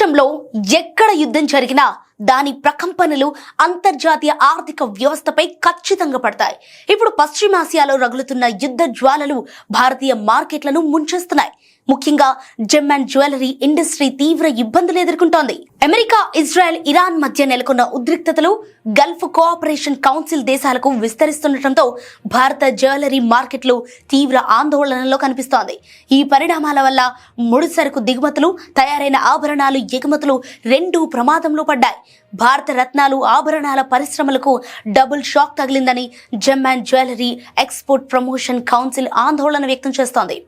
ప్రపంచంలో ఎక్కడ యుద్ధం జరిగినా దాని ప్రకంపనలు అంతర్జాతీయ ఆర్థిక వ్యవస్థపై ఖచ్చితంగా పడతాయి. ఇప్పుడు పశ్చిమాసియాలో రగులుతున్న యుద్ధ జ్వాలలు భారతీయ మార్కెట్లను ముంచేస్తున్నాయి. ముఖ్యంగా జెమ్ అండ్ జ్యువెలరీ ఇండస్ట్రీ తీవ్ర ఇబ్బందులు ఎదుర్కొంటోంది. అమెరికా, ఇజ్రాయెల్, ఇరాన్ మధ్య నెలకొన్న ఉద్రిక్తతలు గల్ఫ్ కోఆపరేషన్ కౌన్సిల్ దేశాలకు విస్తరిస్తుండటంతో భారత జ్యువెలరీ మార్కెట్లు తీవ్ర ఆందోళనలో కనిపిస్తోంది. ఈ పరిణామాల వల్ల ముడి సరుకు దిగుమతులు, తయారైన ఆభరణాలు ఎగుమతులు రెండూ ప్రమాదంలో పడ్డాయి. భారత రత్నాలు, ఆభరణాల పరిశ్రమలకు డబుల్ షాక్ తగిలిందని gem and jewellery export promotion council ఆందోళన వ్యక్తం చేస్తోంది.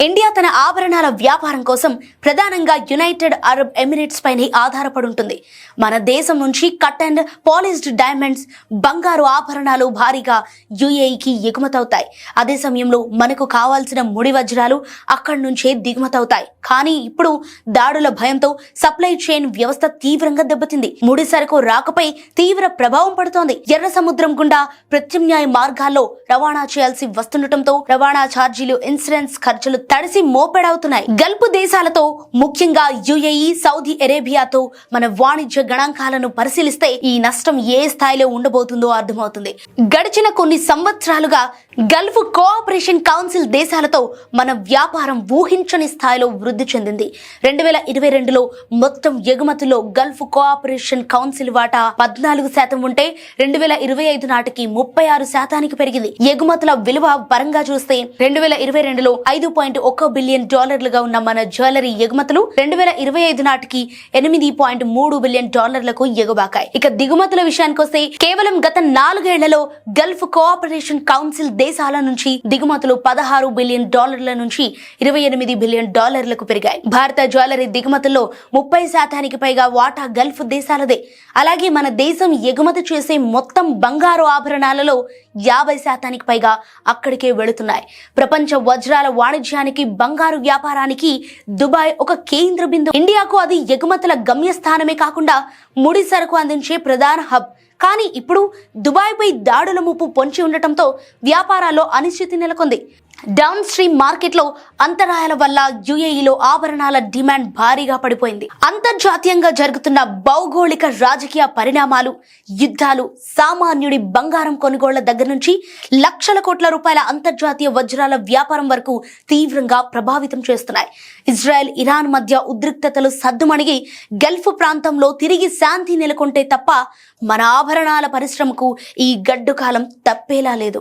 ఇండియా తన ఆభరణాల వ్యాపారం కోసం ప్రధానంగా యునైటెడ్ అరబ్ ఎమిరేట్స్ పైనే ఆధారపడి ఉంటుంది. మన దేశం నుంచి కట్ అండ్ పాలిష్డ్ డైమండ్స్, బంగారు ఆభరణాలు భారీగా యుఏఈకి ఎగుమతవుతాయి. అదే సమయంలో మనకు కావాల్సిన ముడి వజ్రాలు అక్కడి నుంచే దిగుమతవుతాయి. కానీ ఇప్పుడు దాడుల భయంతో సప్లై చైన్ వ్యవస్థ తీవ్రంగా దెబ్బతింది. ముడి సరుకు రాకపై తీవ్ర ప్రభావం పడుతోంది. ఎర్ర సముద్రం గుండా ప్రత్యామ్నాయ మార్గాల్లో రవాణా చేయాల్సి వస్తుండటంతో రవాణా ఛార్జీలు, ఇన్సూరెన్స్ ఖర్చులు తడిసి మోపెడవుతున్నాయి. గల్ఫ్ దేశాలతో, ముఖ్యంగా యుఏఈ, సౌదీ అరేబియాతో మన వాణిజ్య గణాంకాలను పరిశీలిస్తే ఈ నష్టం ఏ స్థాయిలో ఉండబోతుందో అర్థమవుతుంది. గడిచిన కొన్ని సంవత్సరాలుగా గల్ఫ్ కోఆపరేషన్ కౌన్సిల్ దేశాలతో మన వ్యాపారం ఊహించని స్థాయిలో వృద్ధి చెందింది. 2022లో మొత్తం ఎగుమతుల్లో గల్ఫ్ కోఆపరేషన్ కౌన్సిల్ వాటా 14% ఉంటే 2025 నాటికి 36% పెరిగింది. ఎగుమతుల విలువ పరంగా చూస్తే 2022లో $5.1 బిలియన్ ఉన్న మన జ్యువెలరీ ఎగుమతులు 2025 నాటికి $8.3 బిలియన్ ఎగబాకాయి. ఇక దిగుమతుల విషయానికొస్తే కేవలం గత 4 ఏళ్లలో గల్ఫ్ కోఆపరేషన్ కౌన్సిల్ దేశాల నుంచి దిగుమతులు $16 బిలియన్ నుంచి $28 బిలియన్ పెరిగాయి. భారత జ్యువెలరీ దిగుమతుల్లో 30% పైగా వాటా గల్ఫ్ దేశాలదే. అలాగే మన దేశం ఎగుమతి చేసే మొత్తం బంగారు ఆభరణాలలో 50% పైగా అక్కడికే వెళుతున్నాయి. ప్రపంచ వజ్రాల వాణిజ్యానికి, బంగారు వ్యాపారానికి దుబాయ్ ఒక కేంద్ర బిందువు. ఇండియాకు అది ఎగుమతుల గమ్యస్థానమే కాకుండా ముడి సరుకు అందించే ప్రధాన హబ్. కానీ ఇప్పుడు దుబాయ్పై దాడుల ముప్పు పొంచి ఉండటంతో వ్యాపారాల్లో అనిశ్చితి నెలకొంది. డౌన్ స్ట్రీమ్ మార్కెట్లో అంతరాయాల వల్ల యుఏఈలో ఆభరణాల డిమాండ్ భారీగా పడిపోయింది. అంతర్జాతీయంగా జరుగుతున్న భౌగోళిక రాజకీయ పరిణామాలు, యుద్ధాలు సామాన్యుడి బంగారం కొనుగోళ్ల దగ్గర నుంచి లక్షల కోట్ల రూపాయల అంతర్జాతీయ వజ్రాల వ్యాపారం వరకు తీవ్రంగా ప్రభావితం చేస్తున్నాయి. ఇజ్రాయెల్, ఇరాన్ మధ్య ఉద్రిక్తతలు సద్దుమణిగి గల్ఫ్ ప్రాంతంలో తిరిగి శాంతి నెలకొంటే తప్ప మన ఆభరణాల పరిశ్రమకు ఈ గడ్డు కాలం తప్పేలా లేదు.